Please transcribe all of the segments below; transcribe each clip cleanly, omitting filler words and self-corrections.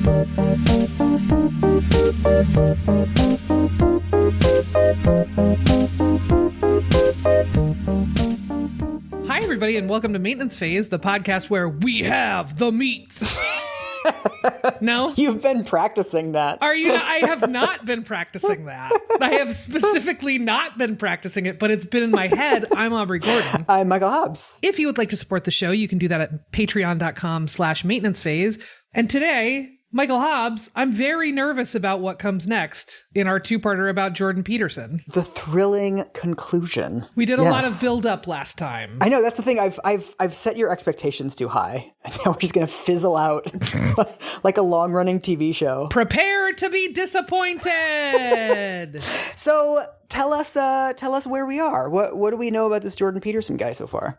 Hi, everybody, and welcome to Maintenance Phase, the podcast where we have the meats. No? You've been practicing that. Are you? I have not been practicing that. I have specifically not been practicing it, but it's been in my head. I'm Aubrey Gordon. I'm Michael Hobbs. If you would like to support the show, you can do that at patreon.com/maintenancephase. And today, Michael Hobbs, I'm very nervous about what comes next in our two-parter about Jordan Peterson. The thrilling conclusion. We did a lot of build-up last time. I know, that's the thing. I've set your expectations too high. And now we're just going to fizzle out like a long-running TV show. Prepare to be disappointed. So tell us where we are. What do we know about this Jordan Peterson guy so far?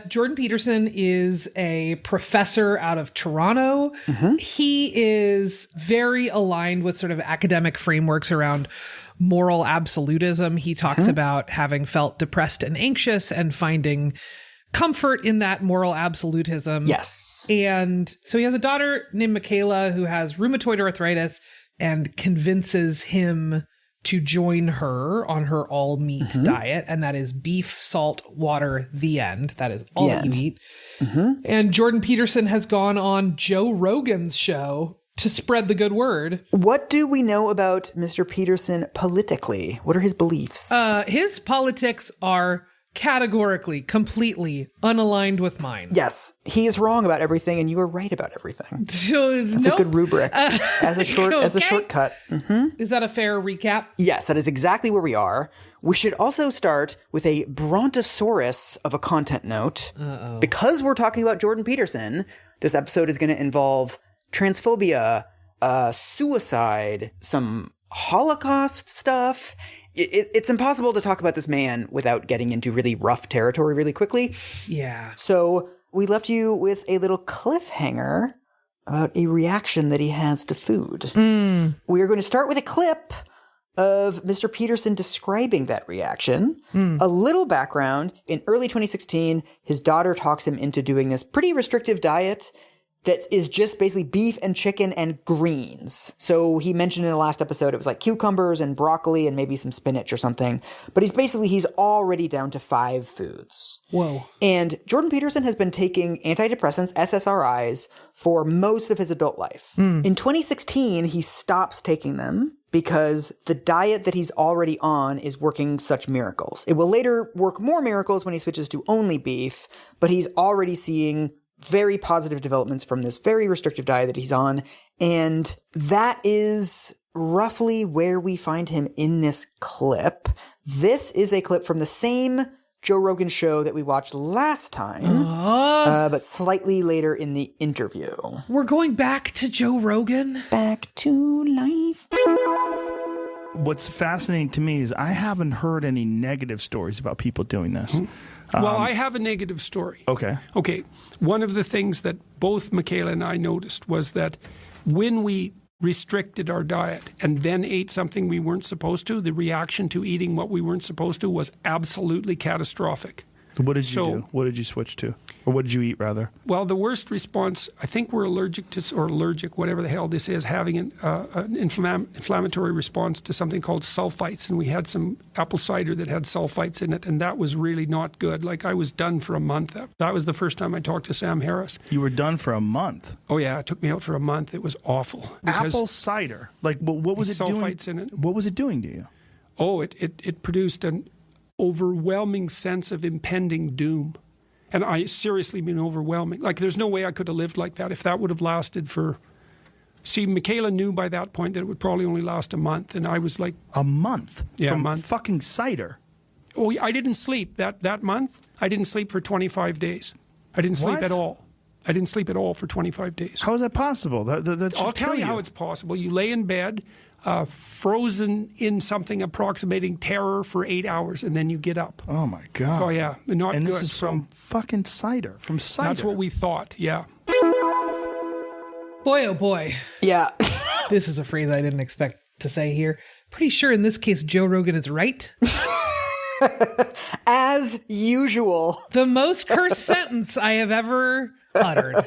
Jordan Peterson is a professor out of Toronto. Mm-hmm. He is very aligned with sort of academic frameworks around moral absolutism. He talks about having felt depressed and anxious and finding comfort in that moral absolutism. Yes. And so he has a daughter named Michaela who has rheumatoid arthritis and convinces him to join her on her all meat diet. And that is beef, salt, water, the end. That is all that you eat. Mm-hmm. And Jordan Peterson has gone on Joe Rogan's show to spread the good word. What do we know about Mr. Peterson politically? What are his beliefs? His politics are categorically, completely unaligned with mine. Yes, he is wrong about everything, and you are right about everything. That's a good rubric as a shortcut. Mm-hmm. Is that a fair recap? Yes, that is exactly where we are. We should also start with a brontosaurus of a content note. Uh-oh. Because we're talking about Jordan Peterson, this episode is going to involve transphobia, suicide, some Holocaust stuff. It's impossible to talk about this man without getting into really rough territory really quickly. Yeah. So we left you with a little cliffhanger about a reaction that he has to food. We are going to start with a clip of Mr. Peterson describing that reaction. A little background. In early 2016, his daughter talks him into doing this pretty restrictive diet that is just basically beef and chicken and greens. So he mentioned in the last episode, it was like cucumbers and broccoli and maybe some spinach or something. But he's already down to 5 foods. Whoa. And Jordan Peterson has been taking antidepressants, SSRIs, for most of his adult life. In 2016, he stops taking them because the diet that he's already on is working such miracles. It will later work more miracles when he switches to only beef, but he's already seeing very positive developments from this very restrictive diet that he's on. And that is roughly where we find him in this clip. This is a clip from the same Joe Rogan show that we watched last time, but slightly later in the interview. We're going back to Joe Rogan? Back to life. What's fascinating to me is I haven't heard any negative stories about people doing this. Well, I have a negative story. Okay. One of the things that both Michaela and I noticed was that when we restricted our diet and then ate something we weren't supposed to, the reaction to eating what we weren't supposed to was absolutely catastrophic. What did you do? What did you switch to? Or what did you eat, rather? Well, the worst response, I think we're allergic to, or allergic, whatever the hell this is, having an inflammatory response to something called sulfites. And we had some apple cider that had sulfites in it, and that was really not good. Like, I was done for a month. That was the first time I talked to Sam Harris. You were done for a month? Oh, yeah. It took me out for a month. It was awful. Apple cider? Like, what was it doing? Sulfites in it. What was it doing to you? Oh, it produced an overwhelming sense of impending doom. And I seriously mean overwhelming. Like, there's no way I could have lived like that if that would have lasted for... See, Michaela knew by that point that it would probably only last a month, and I was like... A month? Yeah, from a month. Fucking cider? Oh, I didn't sleep that month. I didn't sleep for 25 days. I didn't sleep at all. I didn't sleep at all for 25 days. How is that possible? I'll tell you how it's possible. You lay in bed... frozen in something approximating terror for 8 hours, and then you get up. Oh, my God. Oh, yeah. Not and good. this is from fucking cider. From cider. That's what we thought, yeah. Boy, oh boy. Yeah. This is a phrase I didn't expect to say here. Pretty sure in this case, Joe Rogan is right. As usual. The most cursed sentence I have ever uttered.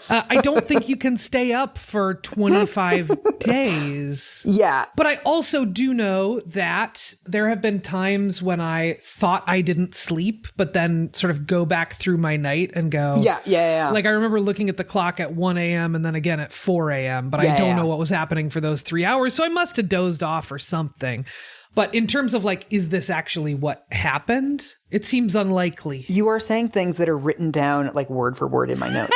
I don't think you can stay up for 25 days. Yeah. But I also do know that there have been times when I thought I didn't sleep, but then sort of go back through my night and go, Yeah. Like, I remember looking at the clock at 1 a.m. and then again at 4 a.m., but I don't know what was happening for those 3 hours. So I must have dozed off or something. But in terms of like, is this actually what happened? It seems unlikely. You are saying things that are written down like word for word in my notes.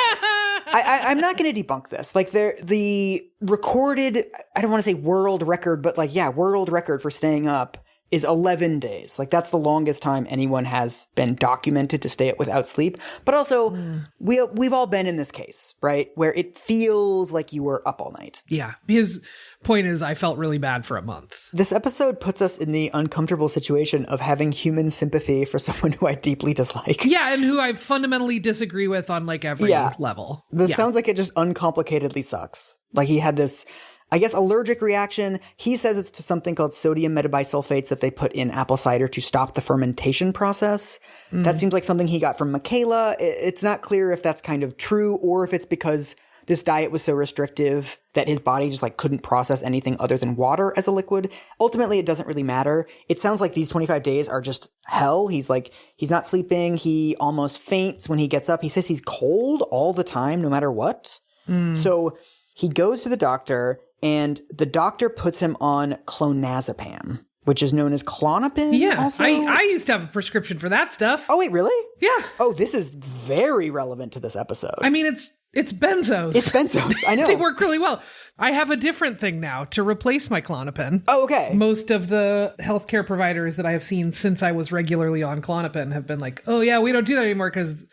I'm not going to debunk this. Like the recorded, I don't want to say world record, but like, world record for staying up is 11 days. Like that's the longest time anyone has been documented to stay up without sleep. But also we've all been in this case, right? Where it feels like you were up all night. Yeah. His point is I felt really bad for a month. This episode puts us in the uncomfortable situation of having human sympathy for someone who I deeply dislike. Yeah, and who I fundamentally disagree with on like every level. This sounds like it just uncomplicatedly sucks. Like he had this, I guess, allergic reaction. He says it's to something called sodium metabisulfates that they put in apple cider to stop the fermentation process. That seems like something he got from Michaela. It's not clear if that's kind of true or if it's because this diet was so restrictive that his body just like couldn't process anything other than water as a liquid. Ultimately, it doesn't really matter. It sounds like these 25 days are just hell. He's not sleeping. He almost faints when he gets up. He says he's cold all the time, no matter what. So he goes to the doctor and the doctor puts him on clonazepam, which is known as Klonopin. Yeah, also. I used to have a prescription for that stuff. Oh, wait, really? Yeah. Oh, this is very relevant to this episode. I mean, it's benzos. It's benzos. I know. They work really well. I have a different thing now to replace my Klonopin. Oh, okay. Most of the healthcare providers that I have seen since I was regularly on Klonopin have been like, oh yeah, we don't do that anymore because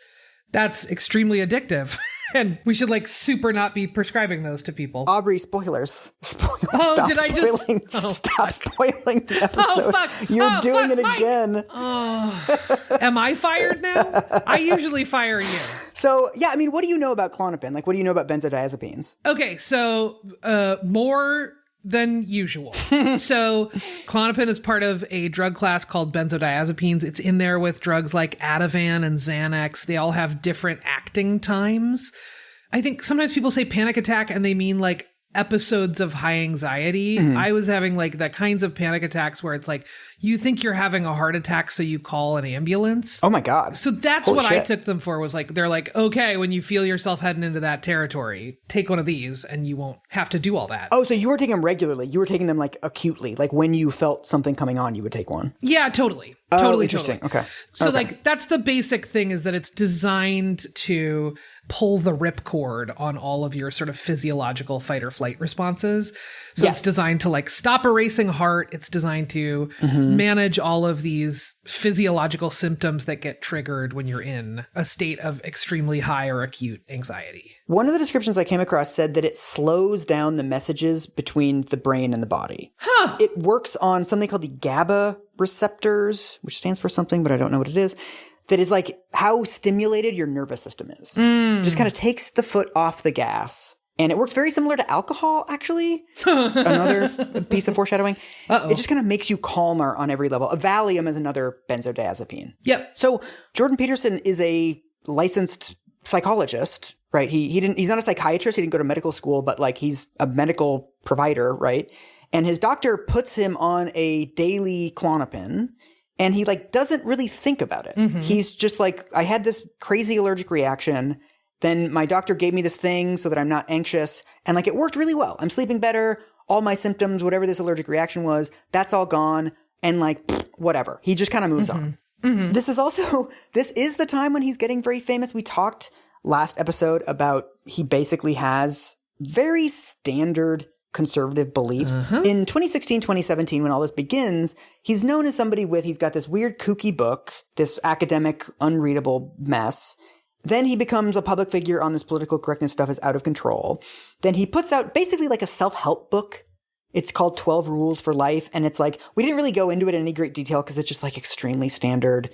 that's extremely addictive. And we should like super not be prescribing those to people. Aubrey, spoilers. Spoilers. Oh, Stop did I spoiling. just... Oh, Stop spoiling the episode. Oh, fuck. You're doing it Mike. again. Oh, am I fired now? I usually fire you. So, yeah, I mean, what do you know about Klonopin? Like, what do you know about benzodiazepines? Okay, so more than usual. So Klonopin is part of a drug class called benzodiazepines. It's in there with drugs like Ativan and Xanax. They all have different acting times. I think sometimes people say panic attack and they mean like episodes of high anxiety. I was having like the kinds of panic attacks where it's like you think you're having a heart attack, so you call an ambulance. Oh my God. So that's Holy what shit. I took them for, was like, they're like, okay, when you feel yourself heading into that territory, take one of these and you won't have to do all that. Oh, so you were taking them regularly. You were taking them like acutely. Like when you felt something coming on, you would take one. Yeah, totally. Oh, Totally. interesting. Okay. So Okay. like that's the basic thing, is that it's designed to pull the ripcord on all of your sort of physiological fight or flight responses. So Yes. it's designed to like stop a racing heart. It's designed to manage all of these physiological symptoms that get triggered when you're in a state of extremely high or acute anxiety. One of the descriptions I came across said that it slows down the messages between the brain and the body. Huh. It works on something called the GABA receptors, which stands for something, but I don't know what it is. That is like how stimulated your nervous system is. Just kind of takes the foot off the gas. And it works very similar to alcohol, actually. Another piece of foreshadowing. Uh-oh. It just kind of makes you calmer on every level. A Valium is another benzodiazepine. Yep. So Jordan Peterson is a licensed psychologist, right? He's not a psychiatrist. He didn't go to medical school, but like he's a medical provider, right? And his doctor puts him on a daily Klonopin, and he like doesn't really think about it. He's just like, I had this crazy allergic reaction. Then my doctor gave me this thing so that I'm not anxious. And like, it worked really well. I'm sleeping better. All my symptoms, whatever this allergic reaction was, that's all gone. And like, whatever. He just kind of moves on. This is the time when he's getting very famous. We talked last episode about he basically has very standard conservative beliefs. In 2016, 2017, when all this begins, he's known as somebody he's got this weird kooky book, this academic, unreadable mess. Then he becomes a public figure on this political correctness stuff is out of control. Then he puts out basically like a self-help book. It's called 12 Rules for Life. And it's like, we didn't really go into it in any great detail because it's just like extremely standard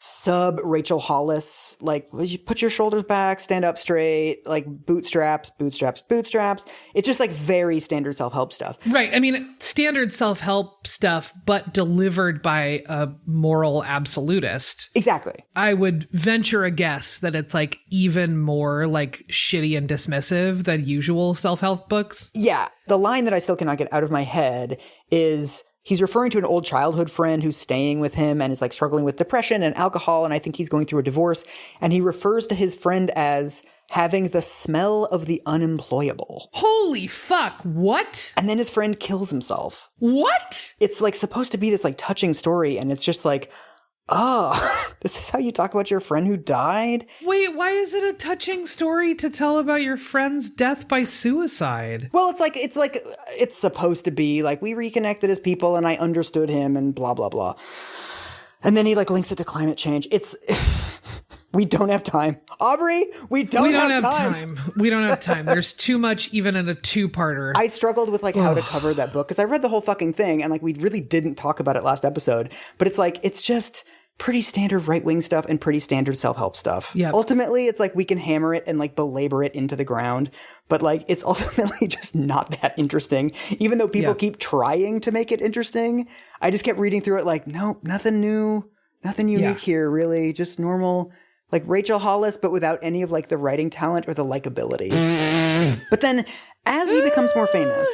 sub Rachel Hollis, like you put your shoulders back, stand up straight, like bootstraps. It's just like very standard self-help stuff. Right. I mean, standard self-help stuff, but delivered by a moral absolutist. Exactly. I would venture a guess that it's like even more like shitty and dismissive than usual self-help books. Yeah. The line that I still cannot get out of my head is he's referring to an old childhood friend who's staying with him and is like struggling with depression and alcohol. And I think he's going through a divorce. And he refers to his friend as having the smell of the unemployable. Holy fuck. What? And then his friend kills himself. What? It's like supposed to be this like touching story. And it's just like, oh, this is how you talk about your friend who died? Wait, why is it a touching story to tell about your friend's death by suicide? Well, it's supposed to be like we reconnected as people and I understood him and blah, blah, blah. And then he like links it to climate change. We don't have time. Aubrey, we don't have time. We don't have time. There's too much even in a two-parter. I struggled with like how to cover that book because I read the whole fucking thing and like we really didn't talk about it last episode. But it's like, it's just pretty standard right-wing stuff and pretty standard self-help stuff. Yeah. Ultimately, it's like we can hammer it and like belabor it into the ground. But like it's ultimately just not that interesting. Even though people keep trying to make it interesting, I just kept reading through it like, nope, nothing new, nothing unique here really. Just normal, like Rachel Hollis, but without any of like the writing talent or the likability. But then as he becomes more famous,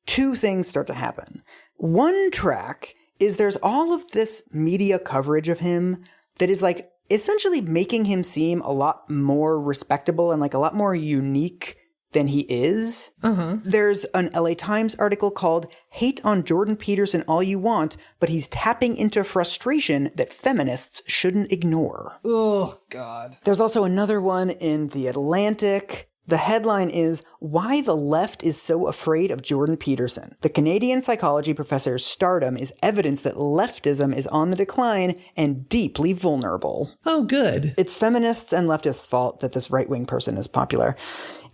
two things start to happen. One track is there's all of this media coverage of him that is like essentially making him seem a lot more respectable and like a lot more unique than he is. There's an LA Times article called "Hate on Jordan Peterson All You Want, but he's tapping into frustration that feminists shouldn't ignore." Oh, God. There's also another one in The Atlantic. The headline is, "Why the Left is So Afraid of Jordan Peterson. The Canadian psychology professor's stardom is evidence that leftism is on the decline and deeply vulnerable." Oh, good. It's feminists and leftists' fault that this right-wing person is popular.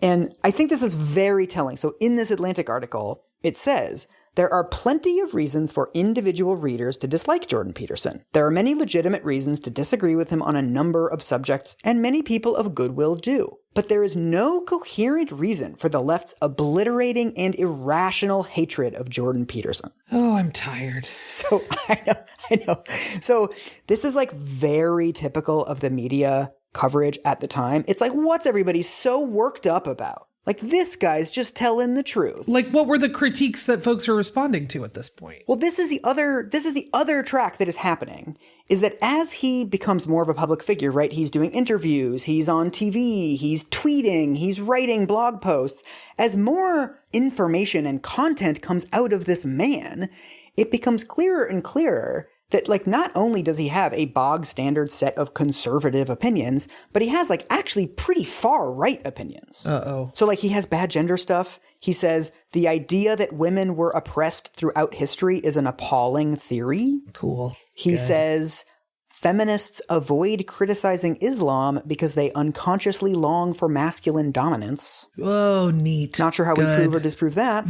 And I think this is very telling. So in this Atlantic article, it says, "There are plenty of reasons for individual readers to dislike Jordan Peterson. There are many legitimate reasons to disagree with him on a number of subjects, and many people of goodwill do. But there is no coherent reason for the left's obliterating and irrational hatred of Jordan Peterson." Oh, I'm tired. So I know. So this is like very typical of the media coverage at the time. It's like, what's everybody so worked up about? Like, this guy's just telling the truth. Like, what were the critiques that folks are responding to at this point? Well, this is the other track that is happening, is that as he becomes more of a public figure, right? He's doing interviews, he's on TV, he's tweeting, he's writing blog posts. As more information and content comes out of this man, it becomes clearer and clearer that, like, not only does he have a bog standard set of conservative opinions, but he has, like, actually pretty far right opinions. Uh-oh. So, like, he has bad gender stuff. He says the idea that women were oppressed throughout history is an appalling theory. Cool. He says feminists avoid criticizing Islam because they unconsciously long for masculine dominance. Oh, neat. Not sure how we prove or disprove that.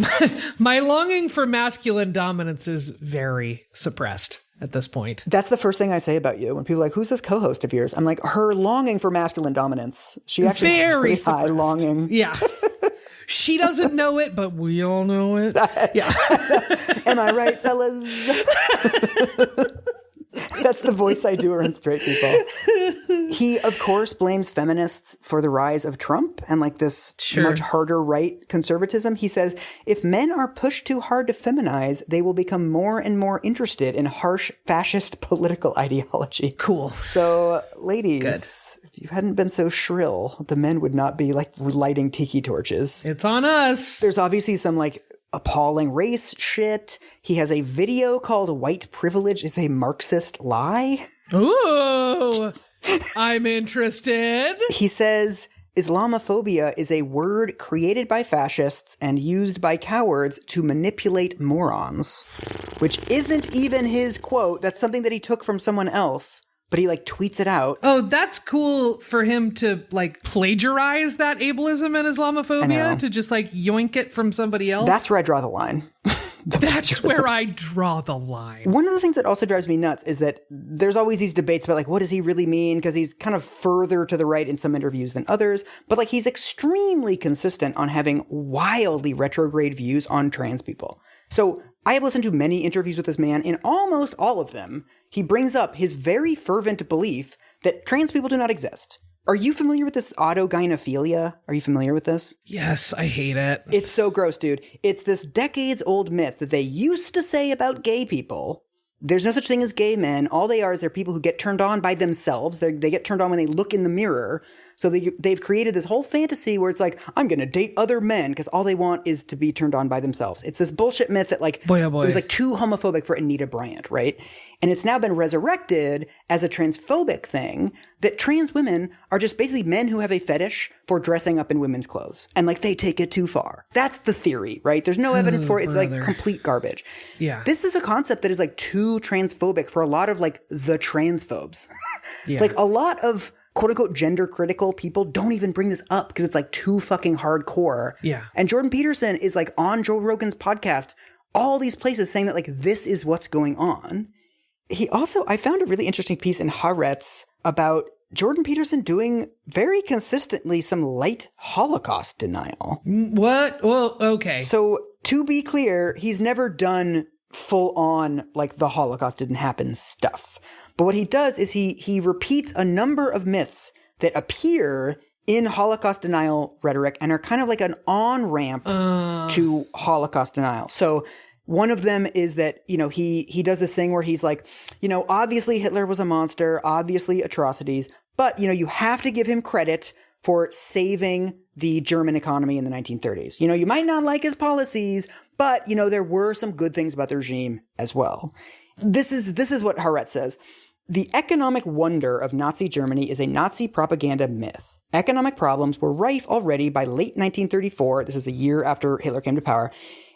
My longing for masculine dominance is very suppressed at this point. That's the first thing I say about you. When people are like, who's this co-host of yours? I'm like, her longing for masculine dominance. She actually has very pretty high longing. Yeah. She doesn't know it, but we all know it. Yeah. Am I right, fellas? That's the voice I do around straight people. He, of course, blames feminists for the rise of Trump and like this much harder right conservatism. He says, if men are pushed too hard to feminize, they will become more and more interested in harsh fascist political ideology. Cool. So, ladies, if you hadn't been so shrill, the men would not be like lighting tiki torches. It's on us. There's obviously some like appalling race shit. He has a video called "White Privilege is a Marxist Lie." Ooh, I'm interested. He says Islamophobia is a word created by fascists and used by cowards to manipulate morons, which isn't even his quote. That's something that he took from someone else. But he like tweets it out. Oh, that's cool for him to like plagiarize that ableism and Islamophobia, to just like yoink it from somebody else. That's where I draw the line. That's where I draw the line. One of the things that also drives me nuts is that there's always these debates about, like, what does he really mean? Because he's kind of further to the right in some interviews than others. But, like, he's extremely consistent on having wildly retrograde views on trans people. So I have listened to many interviews with this man. In almost all of them, he brings up his very fervent belief that trans people do not exist. Are you familiar with this autogynephilia? Are you familiar with this? Yes, I hate it. It's so gross, dude. It's this decades-old myth that they used to say about gay people. There's no such thing as gay men. All they are is they're people who get turned on by themselves. They get turned on when they look in the mirror. So they've created this whole fantasy where it's like, I'm going to date other men because all they want is to be turned on by themselves. It's this bullshit myth that, like, boy, oh boy. It was like too homophobic for Anita Bryant, right? And it's now been resurrected as a transphobic thing that trans women are just basically men who have a fetish for dressing up in women's clothes. And, like, they take it too far. That's the theory, right? There's no evidence for it. It's like complete garbage. Yeah. This is a concept that is, like, too transphobic for a lot of, like, the transphobes. Yeah. Like, a lot of quote unquote gender critical people don't even bring this up because it's, like, too fucking hardcore. Yeah. And Jordan Peterson is, like, on Joe Rogan's podcast, all these places saying that, like, this is what's going on. I found a really interesting piece in Haaretz about Jordan Peterson doing very consistently some light Holocaust denial. What? Well, okay. So to be clear, he's never done full on, like, the Holocaust didn't happen stuff. But what he does is he repeats a number of myths that appear in Holocaust denial rhetoric and are kind of like an on-ramp to Holocaust denial. So one of them is that, you know, he does this thing where he's like, you know, obviously Hitler was a monster, obviously atrocities, but, you know, you have to give him credit for saving the German economy in the 1930s. You know, you might not like his policies, but, you know, there were some good things about the regime as well. This is what Haaretz says. The economic wonder of Nazi Germany is a Nazi propaganda myth. Economic problems were rife already by late 1934. This is a year after Hitler came to power,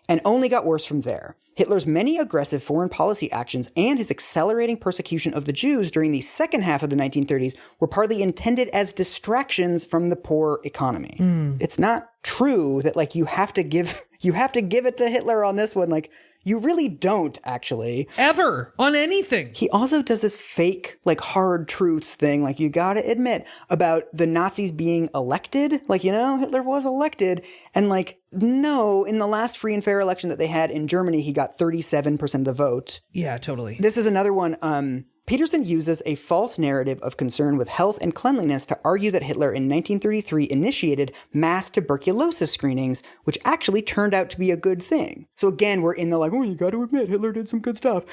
and only got worse from there. Hitler's many aggressive foreign policy actions and his accelerating persecution of the Jews during the second half of the 1930s were partly intended as distractions from the poor economy. It's not true that, like, you have to give it to Hitler on this one. Like, you really don't, actually. Ever. On anything. He also does this fake, like, hard truths thing, like, you gotta admit, about the Nazis being elected. Like, you know, Hitler was elected. And, like, no, in the last free and fair election that they had in Germany, he got 37% of the vote. Yeah, totally. This is another one. Peterson uses a false narrative of concern with health and cleanliness to argue that Hitler in 1933 initiated mass tuberculosis screenings, which actually turned out to be a good thing. So again, we're in the, like, oh, you got to admit Hitler did some good stuff.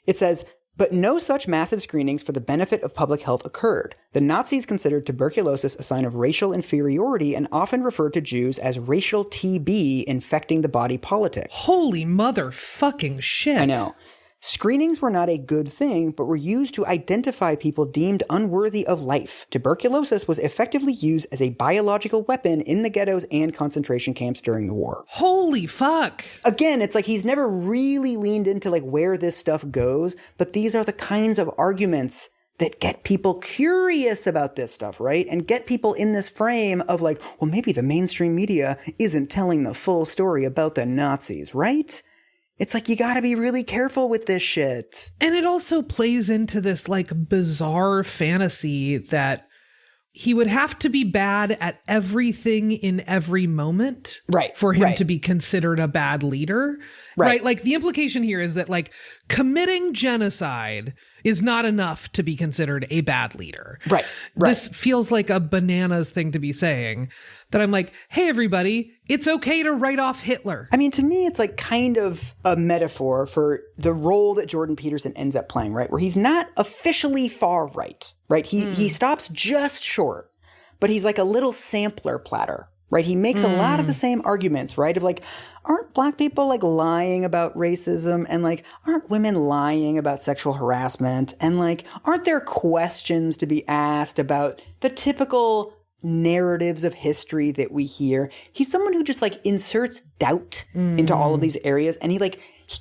It says, but no such massive screenings for the benefit of public health occurred. The Nazis considered tuberculosis a sign of racial inferiority and often referred to Jews as racial TB infecting the body politic. Holy motherfucking shit. I know. Screenings were not a good thing, but were used to identify people deemed unworthy of life. Tuberculosis was effectively used as a biological weapon in the ghettos and concentration camps during the war. Holy fuck. Again, it's like he's never really leaned into, like, where this stuff goes, but these are the kinds of arguments that get people curious about this stuff, right? And get people in this frame of, like, well, maybe the mainstream media isn't telling the full story about the Nazis, right? It's like, you gotta be really careful with this shit. And it also plays into this, like, bizarre fantasy that he would have to be bad at everything in every moment, right, for him right. to be considered a bad leader. Right. Like, the implication here is that, like, committing genocide is not enough to be considered a bad leader. Right. This feels like a bananas thing to be saying. That I'm like, hey, everybody, it's okay to write off Hitler. I mean, to me, it's like kind of a metaphor for the role that Jordan Peterson ends up playing, right? Where he's not officially far right, right? He stops just short, but he's like a little sampler platter, right? He makes a lot of the same arguments, right? Of like, aren't black people, like, lying about racism? And, like, aren't women lying about sexual harassment? And, like, aren't there questions to be asked about the typical narratives of history that we hear? He's someone who just, like, inserts doubt into all of these areas. And he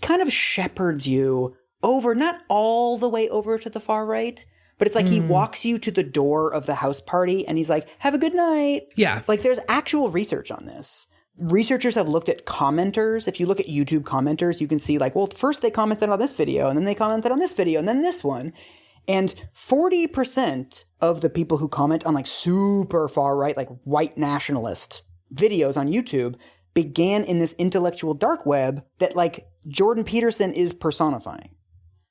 kind of shepherds you over, not all the way over to the far right, but it's like he walks you to the door of the house party and he's like, have a good night. Yeah. Like, there's actual research on this. researchers have looked at commenters. If you look at YouTube commenters, you can see like, well, first they commented on this video, and then they commented on this video, and then this one. And 40% of the people who comment on like super far right, like white nationalist videos on YouTube began in this intellectual dark web that like Jordan Peterson is personifying.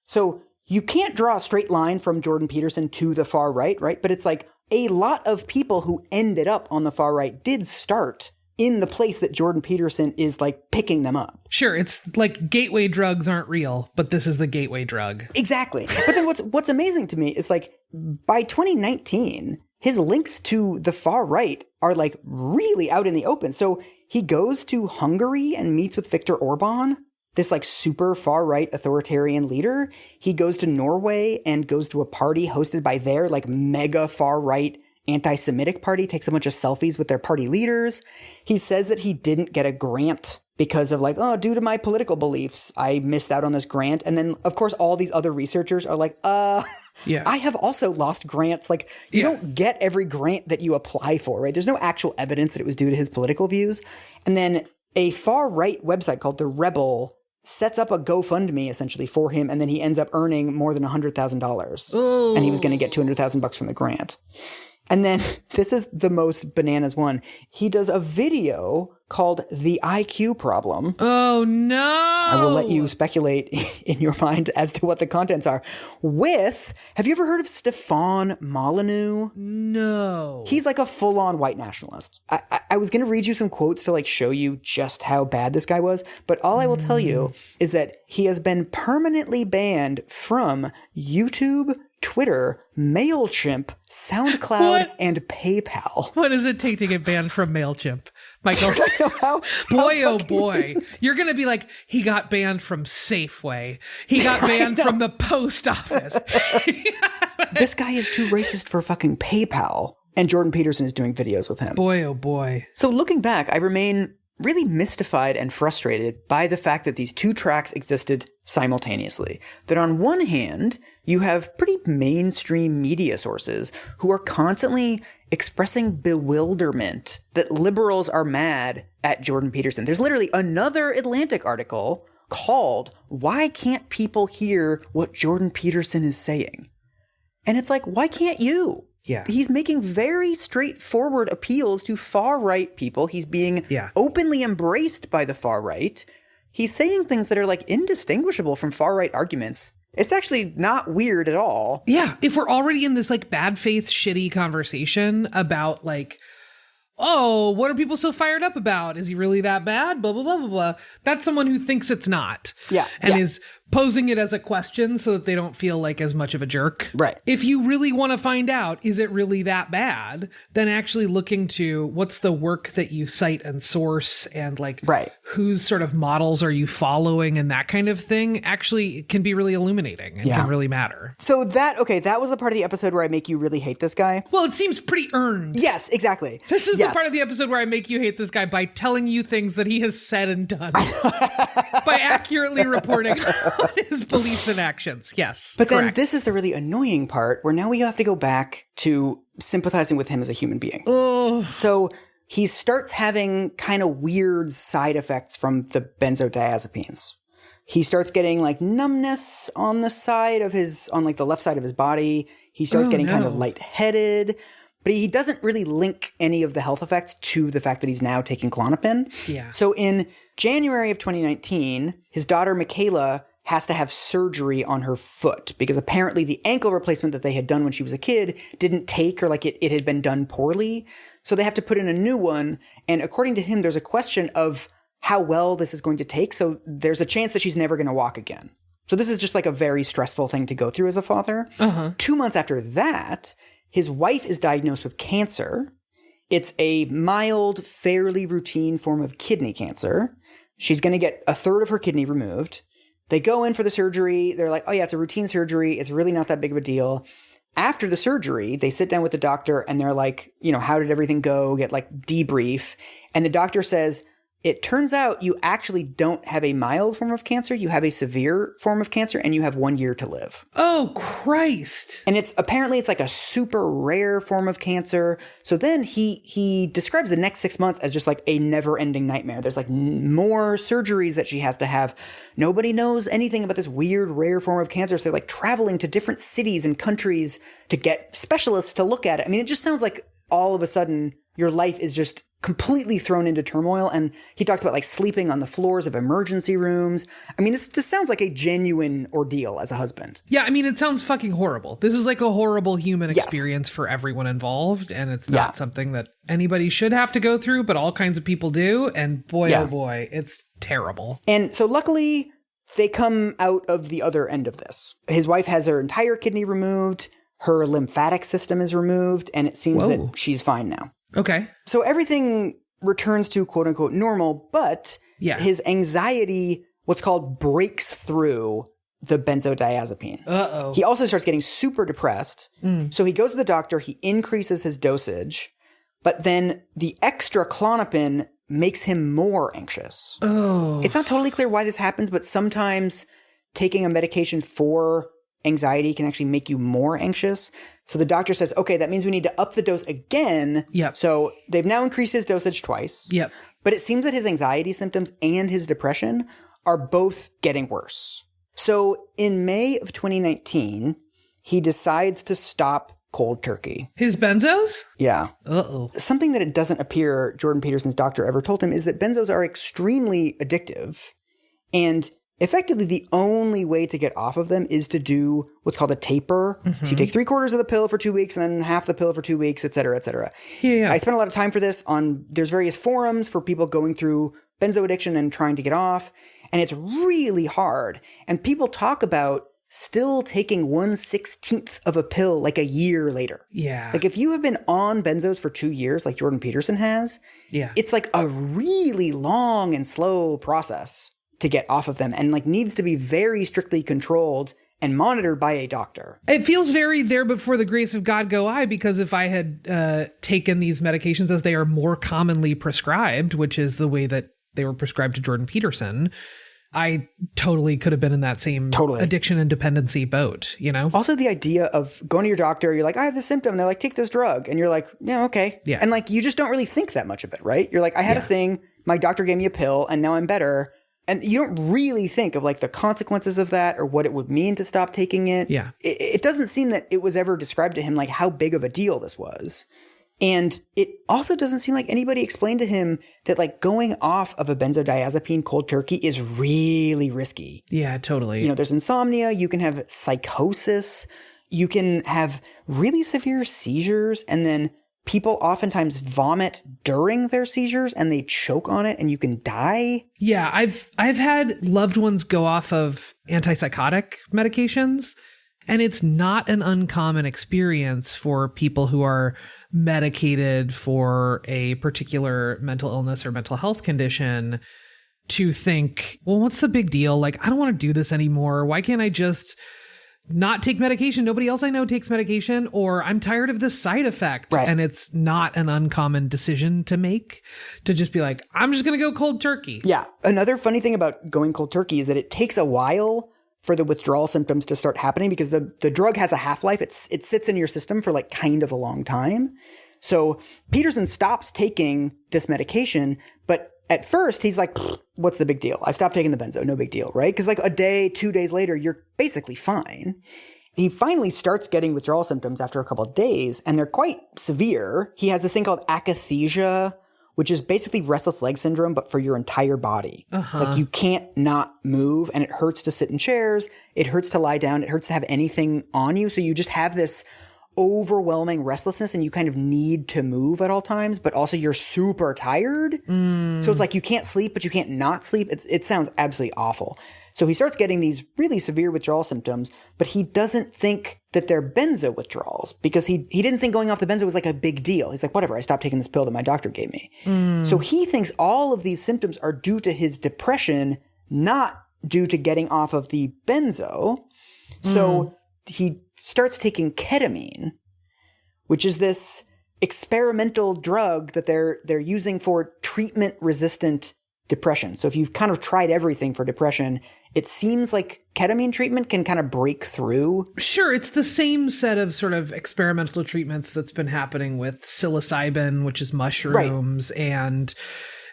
So you can't draw a straight line from Jordan Peterson to the far right, right? But it's like a lot of people who ended up on the far right did start in the place that Jordan Peterson is like picking them up. Sure, it's like gateway drugs aren't real, but this is the gateway drug. Exactly. But then what's amazing to me is like by 2019, his links to the far right are like really out in the open. So he goes to Hungary and meets with Viktor Orban, this like super far right authoritarian leader. He goes to Norway and goes to a party hosted by their like mega far right anti-Semitic party, takes a bunch of selfies with their party leaders. He says that he didn't get a grant because of like, oh, due to my political beliefs, I missed out on this grant. And then, of course, all these other researchers are like, yeah, I have also lost grants. Like, you don't get every grant that you apply for, right? There's no actual evidence that it was due to his political views. And then a far-right website called The Rebel sets up a GoFundMe essentially for him, and then he ends up earning more than $100,000. And he was going to get $200,000 from the grant. And then this is the most bananas one. He does a video called The IQ Problem. Oh, no. I will let you speculate in your mind as to what the contents are. Have you ever heard of Stefan Molyneux? No. He's like a full-on white nationalist. I was going to read you some quotes to like show you just how bad this guy was. But all I will tell you is that he has been permanently banned from YouTube, Twitter, MailChimp, SoundCloud, and PayPal. What does it take to get banned from MailChimp? Michael, How boy, oh fucking boy. racist. You're going to be like, he got banned from Safeway. He got banned from the post office. This guy is too racist for fucking PayPal. And Jordan Peterson is doing videos with him. Boy, oh boy. So looking back, I remain really mystified and frustrated by the fact that these two tracks existed simultaneously. That on one hand, you have pretty mainstream media sources who are constantly expressing bewilderment that liberals are mad at Jordan Peterson. There's literally another Atlantic article called "Why Can't People Hear What Jordan Peterson is Saying?" And it's like, why can't you? Yeah. He's making very straightforward appeals to far-right people. He's being openly embraced by the far-right. He's saying things that are like indistinguishable from far-right arguments. It's actually not weird at all. Yeah. If we're already in this like bad faith, shitty conversation about like, oh, what are people so fired up about? Is he really that bad? Blah, blah, blah, blah, blah. That's someone who thinks it's not. Yeah. And is posing it as a question so that they don't feel like as much of a jerk. Right. If you really want to find out, is it really that bad? Then actually looking to what's the work that you cite and source and like whose sort of models are you following and that kind of thing actually can be really illuminating and can really matter. So that was the part of the episode where I make you really hate this guy. Well, it seems pretty earned. Yes, exactly. This is the part of the episode where I make you hate this guy by telling you things that he has said and done. By accurately reporting on his beliefs and actions. Yes. But then this is the really annoying part where now we have to go back to sympathizing with him as a human being. Oh. So he starts having kind of weird side effects from the benzodiazepines. He starts getting like numbness on the side of on like the left side of his body. He starts getting kind of lightheaded. But he doesn't really link any of the health effects to the fact that he's now taking Klonopin. Yeah. So in January of 2019, his daughter Michaela has to have surgery on her foot because apparently the ankle replacement that they had done when she was a kid didn't take, or like it had been done poorly. So they have to put in a new one. And according to him, there's a question of how well this is going to take. So there's a chance that she's never going to walk again. So this is just like a very stressful thing to go through as a father. 2 months after that, his wife is diagnosed with cancer. It's a mild, fairly routine form of kidney cancer. She's going to get a third of her kidney removed. They go in for the surgery. They're like, oh yeah, it's a routine surgery. It's really not that big of a deal. After the surgery, they sit down with the doctor and they're like, how did everything go? Get like debrief. And the doctor says, it turns out you actually don't have a mild form of cancer. You have a severe form of cancer, and you have 1 year to live. Oh, Christ. And it's like a super rare form of cancer. So then he describes the next 6 months as just like a never-ending nightmare. There's like more surgeries that she has to have. Nobody knows anything about this weird, rare form of cancer. So they're like traveling to different cities and countries to get specialists to look at it. I mean, it just sounds like all of a sudden your life is just completely thrown into turmoil. And he talks about like sleeping on the floors of emergency rooms. I mean, this sounds like a genuine ordeal as a husband. Yeah, I mean, it sounds fucking horrible. This is like a horrible human experience for everyone involved. And it's not something that anybody should have to go through, but all kinds of people do. And boy, oh boy, it's terrible. And so luckily, they come out of the other end of this. His wife has her entire kidney removed. Her lymphatic system is removed. And it seems that she's fine now. Okay. So everything returns to quote unquote normal, but his anxiety, what's called, breaks through the benzodiazepine. Uh-oh. He also starts getting super depressed. So he goes to the doctor, he increases his dosage, but then the extra Klonopin makes him more anxious. Oh. It's not totally clear why this happens, but sometimes taking a medication for anxiety can actually make you more anxious. So the doctor says, okay, that means we need to up the dose again. Yep. So they've now increased his dosage twice. Yep. But it seems that his anxiety symptoms and his depression are both getting worse. So in May of 2019, he decides to stop cold turkey. His benzos? Yeah. Uh-oh. Something that it doesn't appear Jordan Peterson's doctor ever told him is that benzos are extremely addictive. And effectively, the only way to get off of them is to do what's called a taper. So you take 3/4 of the pill for 2 weeks and then half the pill for 2 weeks, et cetera, et cetera. Yeah. I spent a lot of time for this there's various forums for people going through benzo addiction and trying to get off. And it's really hard. And people talk about still taking 1/16 of a pill like a year later. Yeah. Like if you have been on benzos for 2 years, like Jordan Peterson has, it's like a really long and slow process to get off of them, and like needs to be very strictly controlled and monitored by a doctor. It feels very there before the grace of God go I, because if I had taken these medications as they are more commonly prescribed, which is the way that they were prescribed to Jordan Peterson, I totally could have been in that same addiction and dependency boat, you know? Also the idea of going to your doctor, you're like, I have this symptom. And they're like, take this drug. And you're like, yeah, okay. Yeah. And like, you just don't really think that much of it, right? You're like, I had a thing, my doctor gave me a pill, and now I'm better. And you don't really think of like the consequences of that or what it would mean to stop taking it. Yeah. It doesn't seem that it was ever described to him like how big of a deal this was. And it also doesn't seem like anybody explained to him that like going off of a benzodiazepine cold turkey is really risky. Yeah, totally. You know, there's insomnia, you can have psychosis, you can have really severe seizures, and then people oftentimes vomit during their seizures and they choke on it and you can die. Yeah, I've had loved ones go off of antipsychotic medications, and it's not an uncommon experience for people who are medicated for a particular mental illness or mental health condition to think, well, what's the big deal? Like, I don't want to do this anymore. Why can't I just not take medication? Nobody else I know takes medication, or I'm tired of this side effect. Right. And it's not an uncommon decision to make, to just be like, I'm just going to go cold turkey. Yeah. Another funny thing about going cold turkey is that it takes a while for the withdrawal symptoms to start happening because the drug has a half-life. It sits in your system for like kind of a long time. So Peterson stops taking this medication, but at first he's like, what's the big deal? I stopped taking the benzo, no big deal, right? Because like a day, 2 days later, you're basically fine. He finally starts getting withdrawal symptoms after a couple of days, and they're quite severe. He has this thing called akathisia, which is basically restless leg syndrome, but for your entire body. Like you can't not move, and it hurts to sit in chairs. It hurts to lie down. It hurts to have anything on you. So you just have this overwhelming restlessness, and you kind of need to move at all times, but also you're super tired. So it's like you can't sleep, but you can't not sleep. It sounds absolutely awful. So he starts getting these really severe withdrawal symptoms, but he doesn't think that they're benzo withdrawals because he didn't think going off the benzo was like a big deal. He's like, whatever, I stopped taking this pill that my doctor gave me. So he thinks all of these symptoms are due to his depression, not due to getting off of the benzo. So he starts taking ketamine, which is this experimental drug that they're using for treatment-resistant depression. So if you've kind of tried everything for depression, it seems like ketamine treatment can kind of break through. Sure, it's the same set of sort of experimental treatments that's been happening with psilocybin, which is mushrooms, and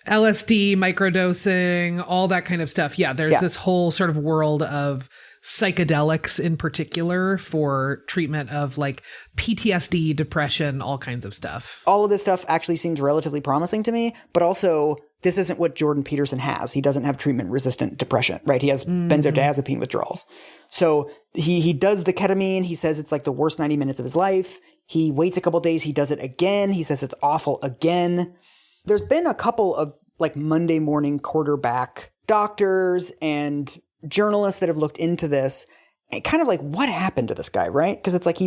LSD, microdosing, all that kind of stuff. Yeah, there's this whole sort of world of psychedelics in particular for treatment of like PTSD, depression, all kinds of stuff. All of this stuff actually seems relatively promising to me, but also this isn't what Jordan Peterson has. He doesn't have treatment-resistant depression, right? He has benzodiazepine withdrawals. So he does the ketamine. He says it's like the worst 90 minutes of his life. He waits a couple days. He does it again. He says it's awful again. There's been a couple of like Monday morning quarterback doctors and journalists that have looked into this and kind of like, what happened to this guy, right? Because it's like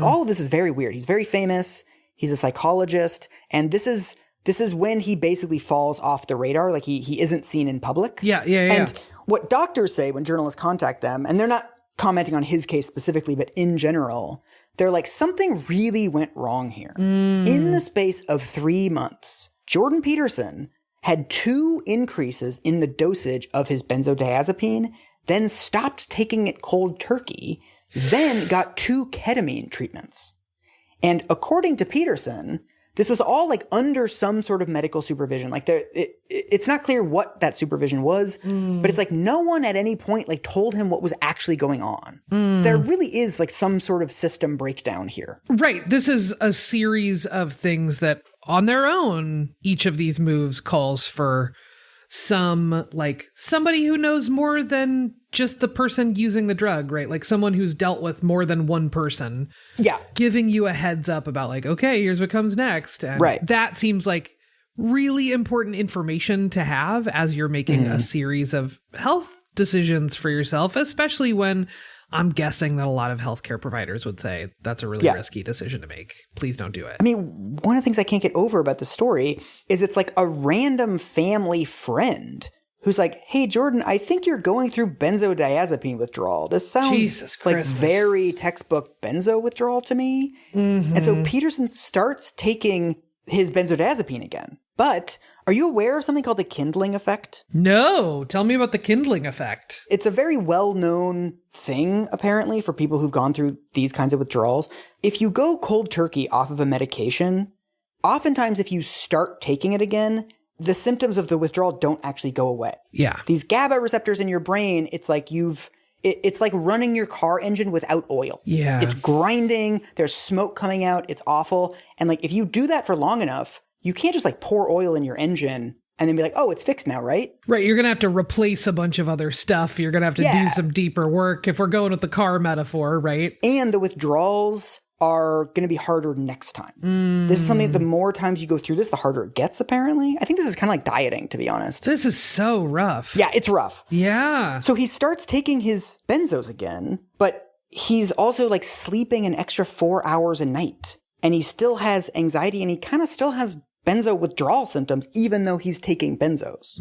all of this is very weird. He's very famous. He's a psychologist. And this is when he basically falls off the radar. Like he isn't seen in public. Yeah. And what doctors say when journalists contact them, and they're not commenting on his case specifically, but in general, they're like, something really went wrong here. In the space of 3 months, Jordan Peterson had 2 increases in the dosage of his benzodiazepine, then stopped taking it cold turkey, then got 2 ketamine treatments. And according to Peterson, this was all like under some sort of medical supervision. Like it's not clear what that supervision was, but it's like no one at any point like told him what was actually going on. There really is like some sort of system breakdown here. Right. This is a series of things that on their own, each of these moves calls for some like somebody who knows more than just the person using the drug, right? Like someone who's dealt with more than one person. Yeah. Giving you a heads up about like, okay, here's what comes next. And that seems like really important information to have as you're making a series of health decisions for yourself, especially when I'm guessing that a lot of healthcare providers would say that's a really risky decision to make. Please don't do it. I mean, one of the things I can't get over about the story is it's like a random family friend who's like, hey, Jordan, I think you're going through benzodiazepine withdrawal. This sounds like very textbook benzo withdrawal to me. And so Peterson starts taking his benzodiazepine again. But are you aware of something called the kindling effect? No. Tell me about the kindling effect. It's a very well-known thing, apparently, for people who've gone through these kinds of withdrawals. If you go cold turkey off of a medication, oftentimes if you start taking it again, the symptoms of the withdrawal don't actually go away. Yeah. These GABA receptors in your brain, it's like it's like running your car engine without oil. Yeah. It's grinding. There's smoke coming out. It's awful. And like if you do that for long enough, you can't just like pour oil in your engine and then be like, oh, it's fixed now, right? Right. You're going to have to replace a bunch of other stuff. You're going to have to do some deeper work if we're going with the car metaphor, right? And the withdrawals are going to be harder next time. This is something that the more times you go through this, the harder it gets, apparently. I think this is kind of like dieting, to be honest. This is so rough. Yeah, it's rough. Yeah. So he starts taking his benzos again, but he's also like sleeping an extra 4 hours a night. And he still has anxiety and he kind of still has benzo withdrawal symptoms, even though he's taking benzos.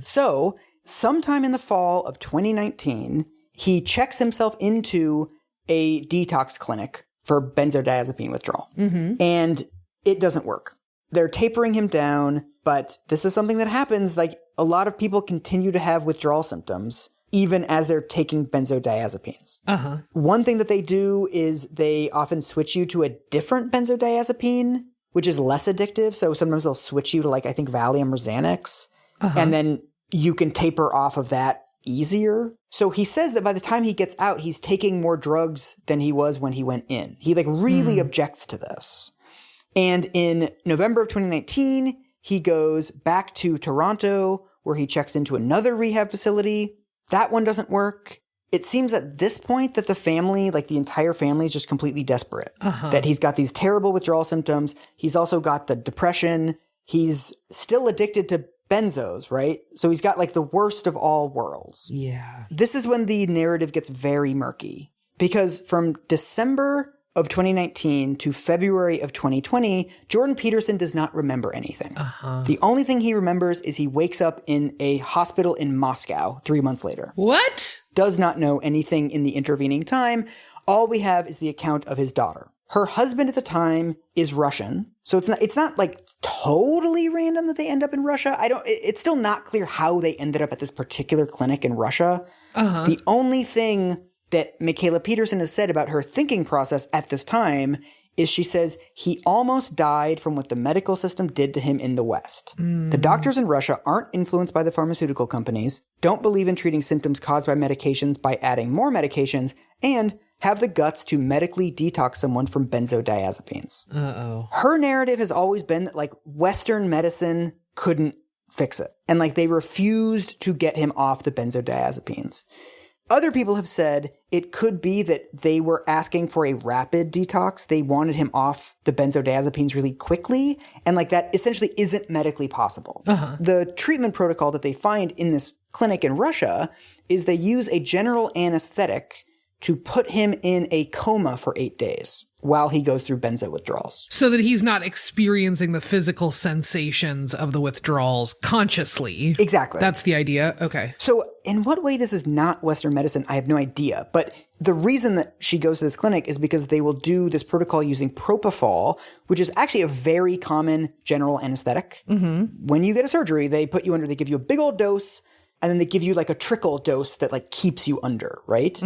So sometime in the fall of 2019, he checks himself into a detox clinic for benzodiazepine withdrawal. And it doesn't work. They're tapering him down, but this is something that happens. Like a lot of people continue to have withdrawal symptoms even as they're taking benzodiazepines. One thing that they do is they often switch you to a different benzodiazepine, which is less addictive. So sometimes they'll switch you to like, I think Valium or Xanax. And then you can taper off of that easier. So he says that by the time he gets out, he's taking more drugs than he was when he went in. He like really objects to this. And in November of 2019, he goes back to Toronto where he checks into another rehab facility. That one doesn't work. It seems at this point that the family, like the entire family, is just completely desperate. That he's got these terrible withdrawal symptoms. He's also got the depression. He's still addicted to benzos, right? So he's got like the worst of all worlds. Yeah. This is when the narrative gets very murky. Because from December of 2019 to February of 2020, Jordan Peterson does not remember anything. The only thing he remembers is he wakes up in a hospital in Moscow 3 months later. What? Does not know anything in the intervening time. All we have is the account of his daughter. Her husband at the time is Russian. So it's not like totally random that they end up in Russia. It's still not clear how they ended up at this particular clinic in Russia. The only thing that Michaela Peterson has said about her thinking process at this time is she says he almost died from what the medical system did to him in the West. The doctors in Russia aren't influenced by the pharmaceutical companies, don't believe in treating symptoms caused by medications by adding more medications, and have the guts to medically detox someone from benzodiazepines. Her narrative has always been that, like, Western medicine couldn't fix it. And, like, they refused to get him off the benzodiazepines. Other people have said it could be that they were asking for a rapid detox. They wanted him off the benzodiazepines really quickly. And like that essentially isn't medically possible. The treatment protocol that they find in this clinic in Russia is they use a general anesthetic to put him in a coma for 8 days while he goes through benzo withdrawals. So that he's not experiencing the physical sensations of the withdrawals consciously. Exactly. That's the idea? Okay. So in what way this is not Western medicine, I have no idea. But the reason that she goes to this clinic is because they will do this protocol using propofol, which is actually a very common general anesthetic. When you get a surgery, they put you under, they give you a big old dose, and then they give you like a trickle dose that like keeps you under, right?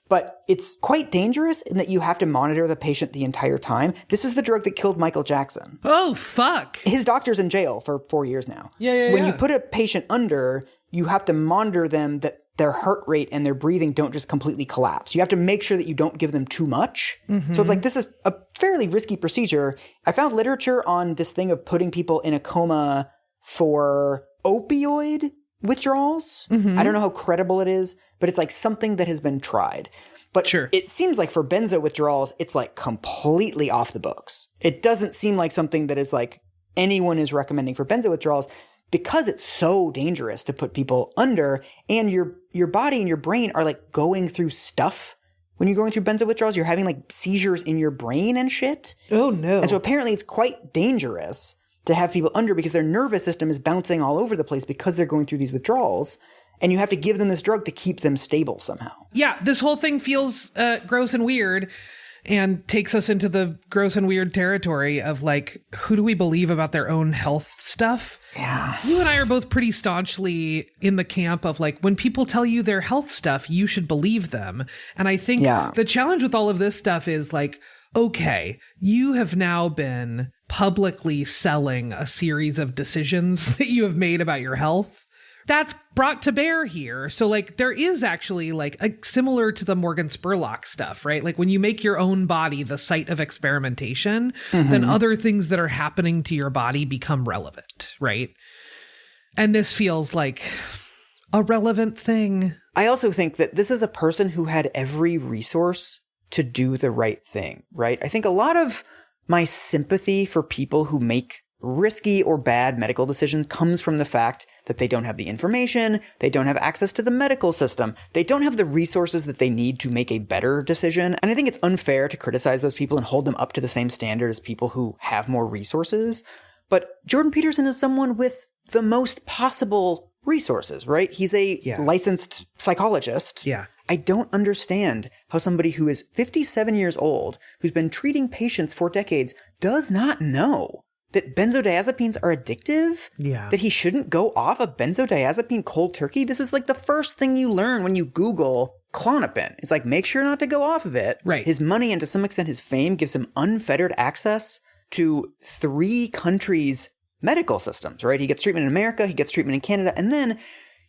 But it's quite dangerous in that you have to monitor the patient the entire time. This is the drug that killed Michael Jackson. Oh, fuck. His doctor's in jail for 4 years now. When you put a patient under, you have to monitor them that their heart rate and their breathing don't just completely collapse. You have to make sure that you don't give them too much. So it's like, this is a fairly risky procedure. I found literature on this thing of putting people in a coma for opioid withdrawals. I don't know how credible it is, but it's like something that has been tried. But it seems like for benzo withdrawals, it's like completely off the books. It doesn't seem like something that is like anyone is recommending for benzo withdrawals because it's so dangerous to put people under, and your body and your brain are like going through stuff. When you're going through benzo withdrawals, you're having like seizures in your brain and shit. Oh, no. And so apparently it's quite dangerous to have people under because their nervous system is bouncing all over the place because they're going through these withdrawals. And you have to give them this drug to keep them stable somehow. Yeah, this whole thing feels gross and weird and takes us into the gross and weird territory of like, who do we believe about their own health stuff? Yeah. You and I are both pretty staunchly in the camp of like, when people tell you their health stuff, you should believe them. And I think the challenge with all of this stuff is like, okay, you have now been publicly selling a series of decisions that you have made about your health. That's brought to bear here. So like there is actually like similar to the Morgan Spurlock stuff, right? Like when you make your own body the site of experimentation, then other things that are happening to your body become relevant, right? And this feels like a relevant thing. I also think that this is a person who had every resource to do the right thing, right? I think a lot of my sympathy for people who make risky or bad medical decisions comes from the fact that they don't have the information, they don't have access to the medical system, they don't have the resources that they need to make a better decision. And I think it's unfair to criticize those people and hold them up to the same standard as people who have more resources. But Jordan Peterson is someone with the most possible resources, right? He's a licensed psychologist. I don't understand how somebody who is 57 years old, who's been treating patients for decades, does not know that benzodiazepines are addictive? That he shouldn't go off a benzodiazepine cold turkey? This is like the first thing you learn when you Google Klonopin. It's like, make sure not to go off of it. Right. His money and to some extent his fame gives him unfettered access to 3 countries' medical systems, right? He gets treatment in America, he gets treatment in Canada, and then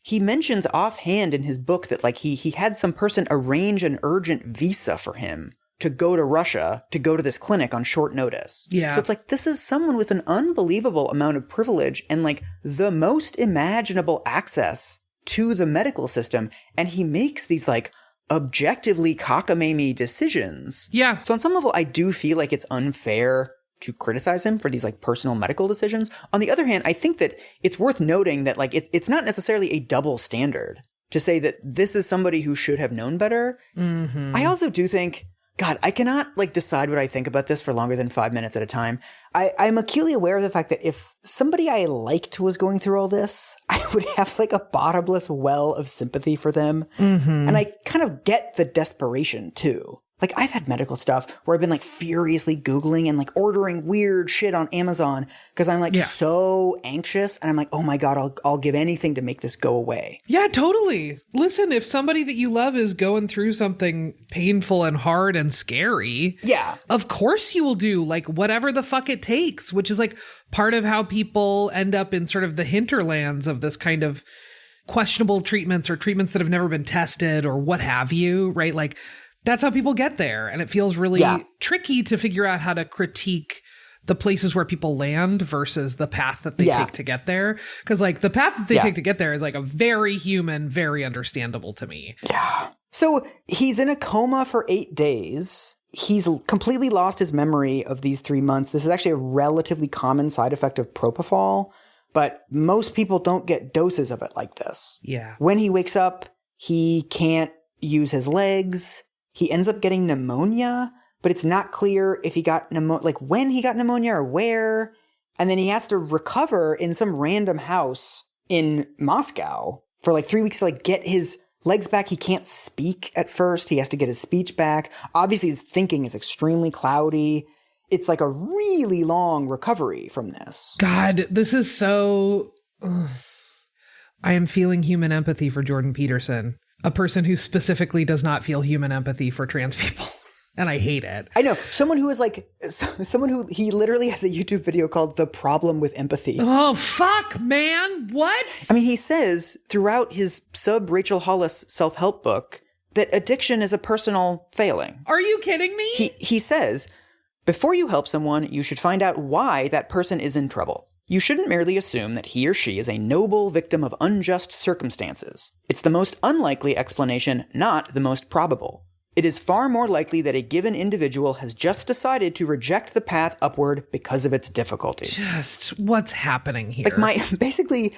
he mentions offhand in his book that like he had some person arrange an urgent visa for him to go to Russia, to go to this clinic on short notice. So it's like, this is someone with an unbelievable amount of privilege and like the most imaginable access to the medical system. And he makes these like objectively cockamamie decisions. So on some level, I do feel like it's unfair to criticize him for these like personal medical decisions. On the other hand, I think that it's worth noting that like it's not necessarily a double standard to say that this is somebody who should have known better. I also do think, God, I cannot like decide what I think about this for longer than 5 minutes at a time. I'm acutely aware of the fact that if somebody I liked was going through all this, I would have like a bottomless well of sympathy for them. And I kind of get the desperation too. Like, I've had medical stuff where I've been like furiously Googling and like ordering weird shit on Amazon because I'm like so anxious and I'm like, oh my God, I'll give anything to make this go away. Yeah, totally. Listen, if somebody that you love is going through something painful and hard and scary, of course you will do like whatever the fuck it takes, which is like part of how people end up in sort of the hinterlands of this kind of questionable treatments or treatments that have never been tested or what have you, right? Like, that's how people get there. And it feels really tricky to figure out how to critique the places where people land versus the path that they take to get there. Because like the path that they take to get there is like a very human, very understandable to me. Yeah. So he's in a coma for 8 days. He's completely lost his memory of these 3 months. This is actually a relatively common side effect of propofol, but most people don't get doses of it like this. Yeah. When he wakes up, he can't use his legs. He ends up getting pneumonia, but it's not clear if he got pneumonia, like when he got pneumonia or where. And then he has to recover in some random house in Moscow for like 3 weeks to like get his legs back. He can't speak at first. He has to get his speech back. Obviously, his thinking is extremely cloudy. It's like a really long recovery from this. God, this is so... I am feeling human empathy for Jordan Peterson, a person who specifically does not feel human empathy for trans people. And I hate it. I know. Someone who he literally has a YouTube video called The Problem with Empathy. Oh, fuck, man. What? I mean, he says throughout his Rachel Hollis self-help book that addiction is a personal failing. Are you kidding me? He says, before you help someone, you should find out why that person is in trouble. You shouldn't merely assume that he or she is a noble victim of unjust circumstances. It's the most unlikely explanation, not the most probable. It is far more likely that a given individual has just decided to reject the path upward because of its difficulty. Just what's happening here? Like basically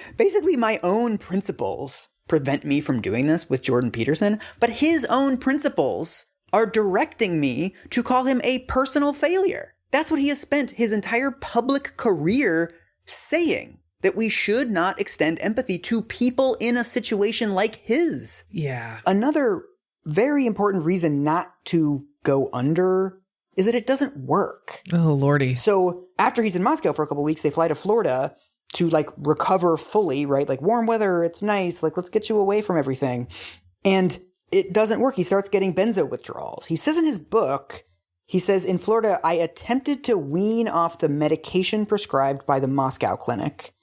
my own principles prevent me from doing this with Jordan Peterson, but his own principles are directing me to call him a personal failure. That's what he has spent his entire public career saying, that we should not extend empathy to people in a situation like his. Yeah. Another very important reason not to go under is that it doesn't work. Oh, Lordy. So after he's in Moscow for a couple weeks, they fly to Florida to like recover fully, right? Like warm weather, it's nice. Like, let's get you away from everything. And it doesn't work. He starts getting benzo withdrawals. He says in his book, he says, in Florida, I attempted to wean off the medication prescribed by the Moscow clinic,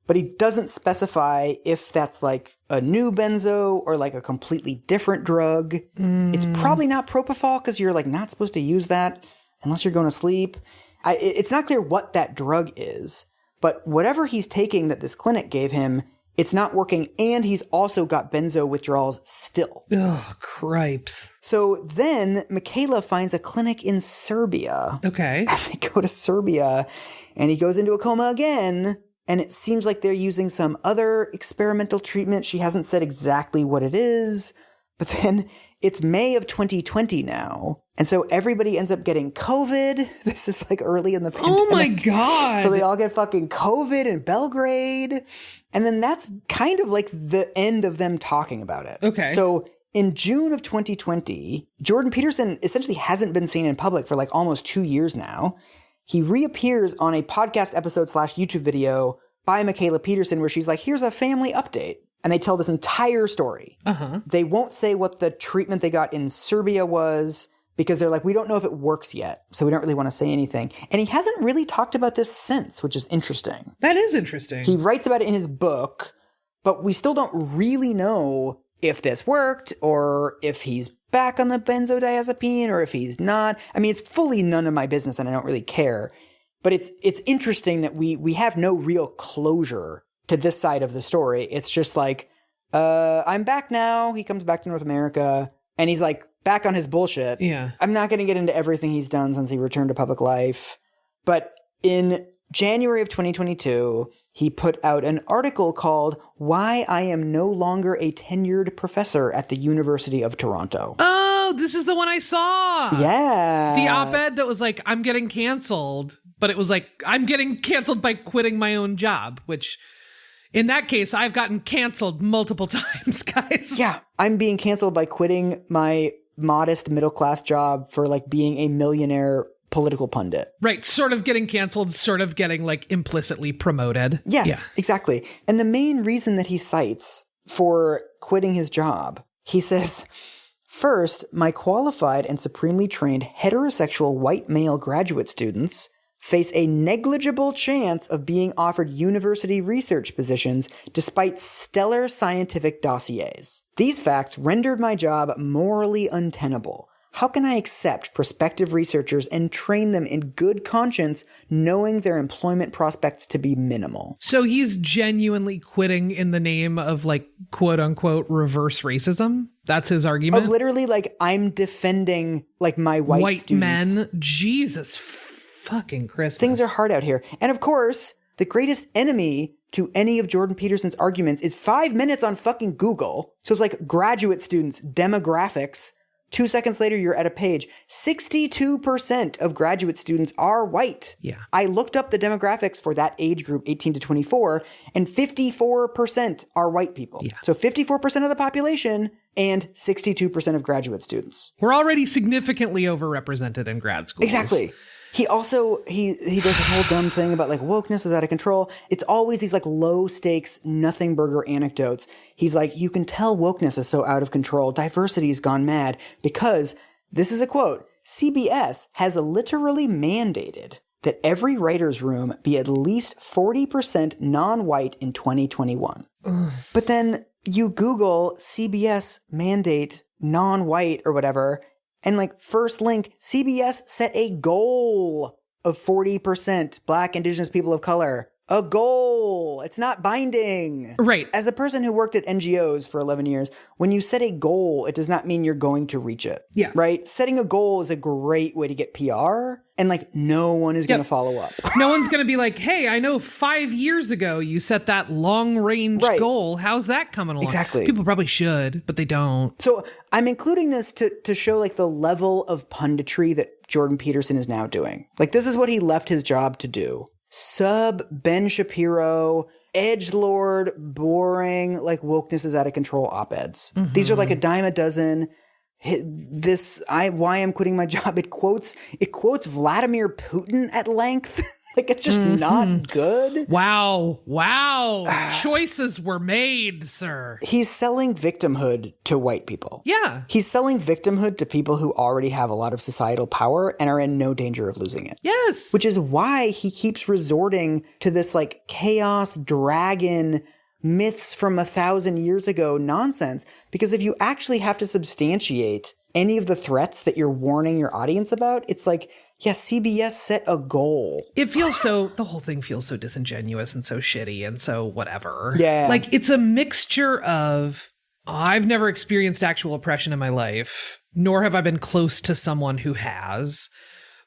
but he doesn't specify if that's like a new benzo or like a completely different drug. It's probably not propofol because you're like not supposed to use that unless you're going to sleep. It's not clear what that drug is, but whatever he's taking that this clinic gave him, it's not working, and he's also got benzo withdrawals still. Oh, cripes. So then Michaela finds a clinic in Serbia. Okay. And they go to Serbia, and he goes into a coma again, and it seems like they're using some other experimental treatment. She hasn't said exactly what it is, but then it's May of 2020 now. And so everybody ends up getting COVID. This is like early in the pandemic. Oh my God. So they all get fucking COVID in Belgrade. And then that's kind of like the end of them talking about it. Okay. So in June of 2020, Jordan Peterson essentially hasn't been seen in public for like almost 2 years now. He reappears on a podcast episode / YouTube video by Michaela Peterson where she's like, here's a family update. And they tell this entire story. They won't say what the treatment they got in Serbia was because they're like, we don't know if it works yet. So we don't really want to say anything. And he hasn't really talked about this since, which is interesting. That is interesting. He writes about it in his book, but we still don't really know if this worked or if he's back on the benzodiazepine or if he's not. I mean, it's fully none of my business and I don't really care. But it's interesting that we have no real closure to this side of the story. It's just like, I'm back now. He comes back to North America and he's like back on his bullshit. Yeah. I'm not going to get into everything he's done since he returned to public life. But in January of 2022, he put out an article called Why I Am No Longer a Tenured Professor at the University of Toronto. Oh, this is the one I saw. Yeah. The op-ed that was like, I'm getting canceled. But it was like, I'm getting canceled by quitting my own job, which in that case, I've gotten canceled multiple times, guys. Yeah. I'm being canceled by quitting my modest middle-class job for like being a millionaire political pundit. Right. Sort of getting canceled, sort of getting like implicitly promoted. Yes, exactly. And the main reason that he cites for quitting his job, he says, first, my qualified and supremely trained heterosexual white male graduate students face a negligible chance of being offered university research positions despite stellar scientific dossiers. These facts rendered my job morally untenable. How can I accept prospective researchers and train them in good conscience knowing their employment prospects to be minimal? So he's genuinely quitting in the name of like quote unquote reverse racism. That's his argument. Of literally like, I'm defending like my white students. men. Jesus fucking Christmas. Things are hard out here. And of course, the greatest enemy to any of Jordan Peterson's arguments is 5 minutes on fucking Google. So it's like graduate students, demographics. 2 seconds later, you're at a page. 62% of graduate students are white. Yeah. I looked up the demographics for that age group, 18 to 24, and 54% are white people. Yeah. So 54% of the population and 62% of graduate students. We're already significantly overrepresented in grad schools. Exactly. He also, he does this whole dumb thing about like wokeness is out of control. It's always these like low stakes, nothing burger anecdotes. He's like, you can tell wokeness is so out of control. Diversity's gone mad because, this is a quote, CBS has literally mandated that every writer's room be at least 40% non-white in 2021. But then you Google CBS mandate non-white or whatever, and like first link, CBS set a goal of 40% Black, Indigenous people of color. A goal. It's not binding. Right. As a person who worked at NGOs for 11 years, when you set a goal, it does not mean you're going to reach it. Yeah. Right? Setting a goal is a great way to get PR, and like no one is going to follow up. No one's going to be like, hey, I know 5 years ago you set that long range goal. How's that coming along? Exactly. People probably should, but they don't. So I'm including this to show like the level of punditry that Jordan Peterson is now doing. Like this is what he left his job to do. Sub Ben Shapiro, edgelord, boring, like wokeness is out of control op-eds. Mm-hmm. These are like a dime a dozen. Why I'm quitting my job. It quotes Vladimir Putin at length. Like it's just not good. Wow. Choices were made, sir. He's selling victimhood to white people. Yeah. He's selling victimhood to people who already have a lot of societal power and are in no danger of losing it. Yes. Which is why he keeps resorting to this like chaos dragon myths from 1,000 years ago nonsense. Because if you actually have to substantiate any of the threats that you're warning your audience about, it's like, yeah, CBS set a goal. It feels the whole thing feels so disingenuous and so shitty and so whatever. Yeah. Like it's a mixture of, I've never experienced actual oppression in my life, nor have I been close to someone who has.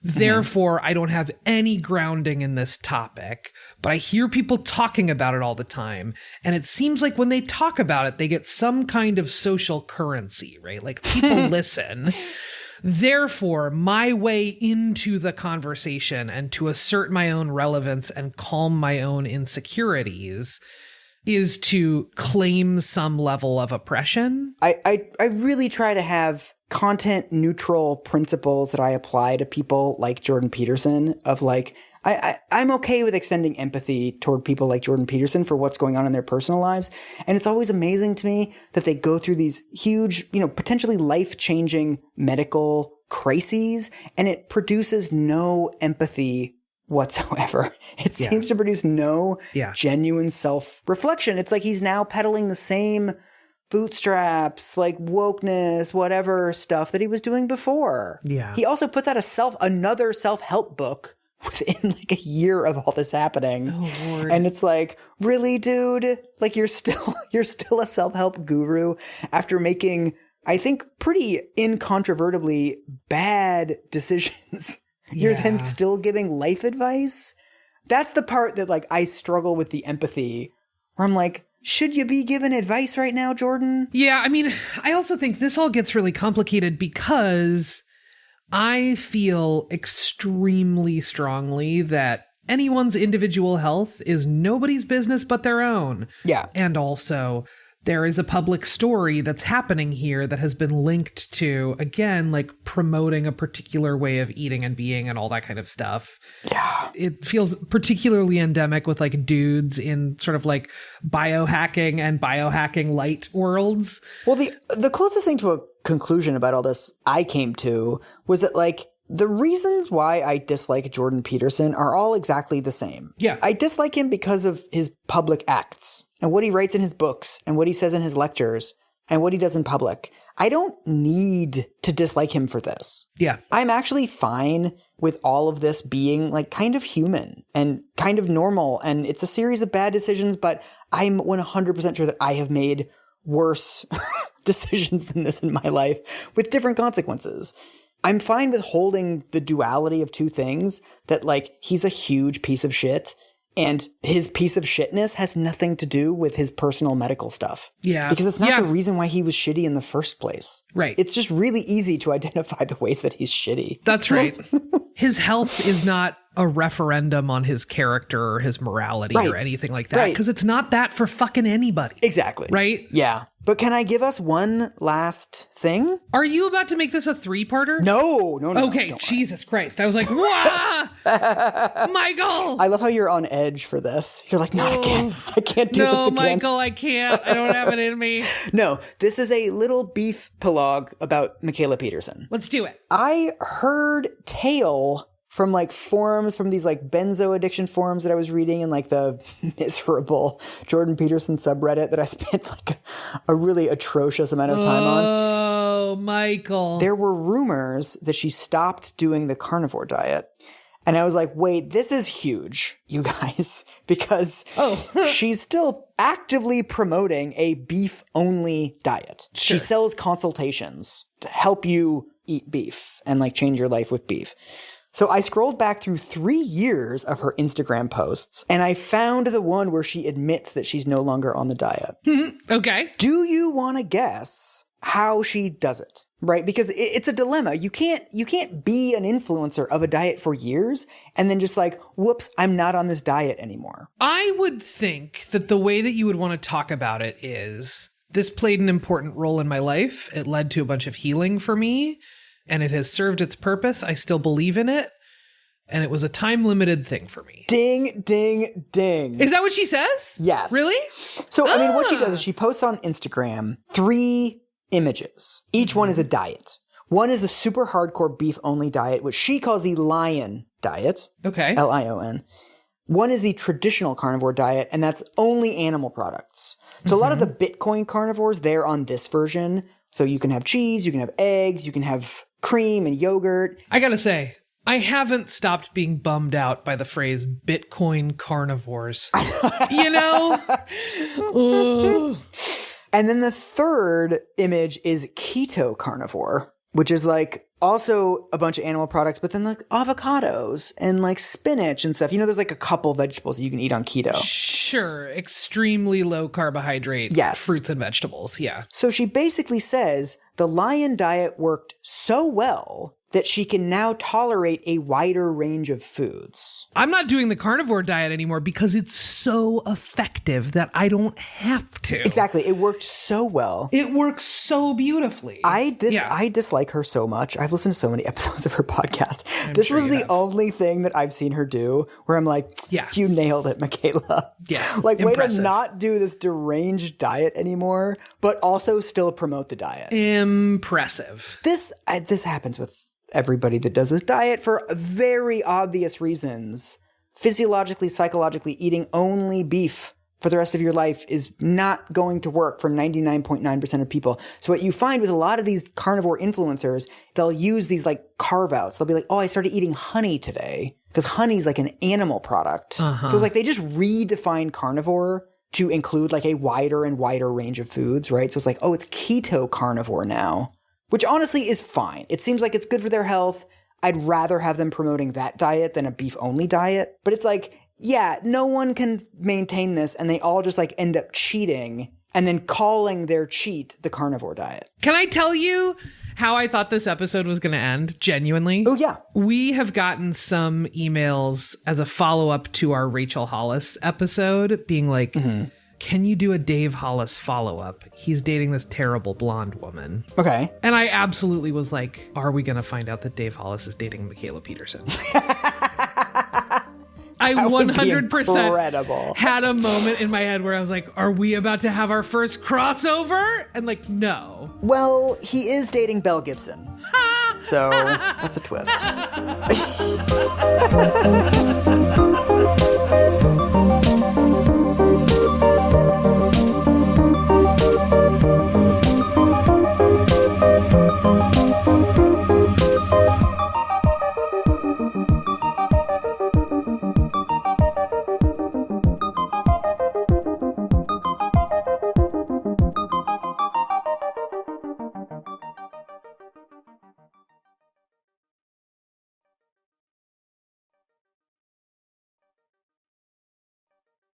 Therefore, I don't have any grounding in this topic, but I hear people talking about it all the time. And it seems like when they talk about it, they get some kind of social currency, right? Like people listen. Therefore, my way into the conversation and to assert my own relevance and calm my own insecurities is to claim some level of oppression. I really try to have content neutral principles that I apply to people like Jordan Peterson of like, I'm okay with extending empathy toward people like Jordan Peterson for what's going on in their personal lives. And it's always amazing to me that they go through these huge, potentially life-changing medical crises, and it produces no empathy whatsoever. It seems to produce no genuine self-reflection. It's like he's now peddling the same bootstraps, like wokeness, whatever stuff that he was doing before. Yeah. He also puts out another self-help book within like a year of all this happening. Oh, Lord. And it's like, really, dude? Like you're still a self-help guru after making, I think, pretty incontrovertibly bad decisions. You're then still giving life advice? That's the part that like I struggle with the empathy where I'm like, should you be giving advice right now, Jordan? Yeah, I mean, I also think this all gets really complicated because I feel extremely strongly that anyone's individual health is nobody's business but their own. Yeah. And also there is a public story that's happening here that has been linked to, again, like promoting a particular way of eating and being and all that kind of stuff. Yeah. It feels particularly endemic with like dudes in sort of like biohacking and biohacking light worlds. Well, the closest thing to a conclusion about all this I came to was that, like, the reasons why I dislike Jordan Peterson are all exactly the same. Yeah. I dislike him because of his public acts and what he writes in his books and what he says in his lectures and what he does in public. I don't need to dislike him for this. Yeah. I'm actually fine with all of this being like kind of human and kind of normal. And it's a series of bad decisions, but I'm 100% sure that I have made worse decisions than this in my life with different consequences. I'm fine with holding the duality of two things, that like he's a huge piece of shit and his piece of shitness has nothing to do with his personal medical stuff. Yeah. Because it's not the reason why he was shitty in the first place. Right. It's just really easy to identify the ways that he's shitty. That's right. His health is not a referendum on his character or his morality or anything like that. Because it's not that for fucking anybody. Exactly. Right? Yeah. But can I give us one last thing? Are you about to make this a 3-parter? No. Okay, Jesus Christ. I was like, wah! Michael! I love how you're on edge for this. You're like, not again. I can't do this No, again. Michael, I can't. I don't have it in me. No, this is a little beef prologue about Michaela Peterson. Let's do it. I heard tale from like forums, from these like benzo addiction forums that I was reading in like the miserable Jordan Peterson subreddit that I spent like a really atrocious amount of time on. Oh, Michael. There were rumors that she stopped doing the carnivore diet. And I was like, wait, this is huge, you guys, because she's still actively promoting a beef-only diet. Sure. She sells consultations to help you eat beef and like change your life with beef. So I scrolled back through 3 years of her Instagram posts, and I found the one where she admits that she's no longer on the diet. Okay. Do you want to guess how she does it? Right? Because it's a dilemma. You can't be an influencer of a diet for years and then just like, whoops, I'm not on this diet anymore. I would think that the way that you would want to talk about it is, this played an important role in my life. It led to a bunch of healing for me, and it has served its purpose. I still believe in it. And it was a time-limited thing for me. Ding, ding, ding. Is that what she says? Yes. Really? So, I mean, what she does is she posts on Instagram 3 images. Each one is a diet. One is the super hardcore beef-only diet, which she calls the lion diet. Okay. Lion. One is the traditional carnivore diet, and that's only animal products. So a lot of the Bitcoin carnivores, they're on this version. So you can have cheese, you can have eggs, you can have cream and yogurt. I gotta say, I haven't stopped being bummed out by the phrase Bitcoin carnivores. You know? Ooh. And then the third image is keto carnivore, which is like also a bunch of animal products, but then like avocados and like spinach and stuff. You know, there's like a couple vegetables that you can eat on keto. Sure. Extremely low carbohydrate fruits and vegetables. Yeah. So she basically says the lion diet worked so well that she can now tolerate a wider range of foods. I'm not doing the carnivore diet anymore because it's so effective that I don't have to. Exactly. It worked so well. It works so beautifally. I dislike her so much. I've listened to so many episodes of her podcast. This sure was you the have. only thing that I've seen her do where I'm like, you nailed it, Michaela. Yeah. Like, impressive. way to not do this deranged diet anymore, but also still promote the diet. Impressive. This happens with everybody that does this diet for very obvious reasons. Physiologically, psychologically, eating only beef for the rest of your life is not going to work for 99.9% of people. So what you find with a lot of these carnivore influencers, they'll use these like carve outs. They'll be like, oh, I started eating honey today because honey's like an animal product. So it's like they just redefine carnivore to include like a wider and wider range of foods, right? So it's like, oh, it's keto carnivore now. Which honestly is fine. It seems like it's good for their health. I'd rather have them promoting that diet than a beef-only diet. But it's like, yeah, no one can maintain this, and they all just like end up cheating and then calling their cheat the carnivore diet. Can I tell you how I thought this episode was going to end? Genuinely. Oh, yeah. We have gotten some emails as a follow-up to our Rachel Hollis episode being like, can you do a Dave Hollis follow-up? He's dating this terrible blonde woman. Okay. And I absolutely was like, are we going to find out that Dave Hollis is dating Michaela Peterson? I 100% had a moment in my head where I was like, are we about to have our first crossover? And like, no. Well, he is dating Belle Gibson. So that's a twist.